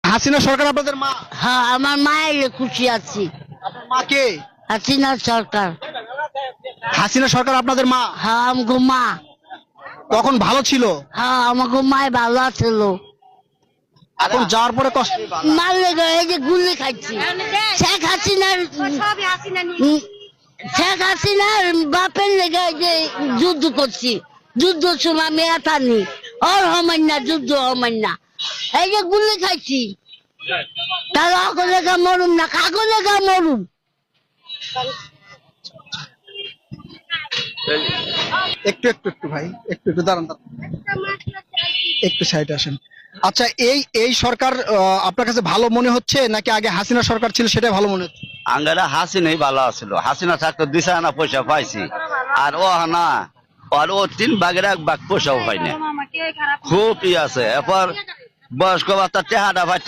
হাসিনা সরকার আপনাদের মা? হ্যাঁ, আমার মায়ের খুশি আছি। আপনার মা কে? হাসিনা সরকার। হাসিনা সরকার আপনাদের মা? হ্যাঁ, আমাকে মা। তখন ভালো ছিল, হ্যাঁ, আমাকে মায় ভালো আছিল। এখন যাওয়ার পরে কষ্ট। মারলে এই যে গুলি খাচ্ছি। শেখ হাসিনার শেখ হাসিনার বাপের লেগে যে যুদ্ধ করছি, যুদ্ধ সময় মেয়া টানি ওর হমাই না, যুদ্ধ হমাই না, এই যে গুলি খাইছি। তাহলে অক লেখা মরুম না, কাগজ লেখা মরুম। একটু একটু একটু ভাই, একটু একটু দাঁড়ান দাঁড়ান, একটু সাইডে আসেন। আচ্ছা, এই সরকার আপনার কাছে ভালো মনে হচ্ছে নাকি আগে হাসিনা সরকার ছিল সেটাই ভালো মনে হচ্ছে? আঙ্গারা হাসিনাই ভালো আছিল। হাসিনা থাকতো 2 আনা পয়সা পাইছি, আর ও না, আর ও 3 ভাগের 1 ভাগ পয়সাও পাই না। খুব আছে। এরপর বয়স্ক ভাতা টেহাটা ভাই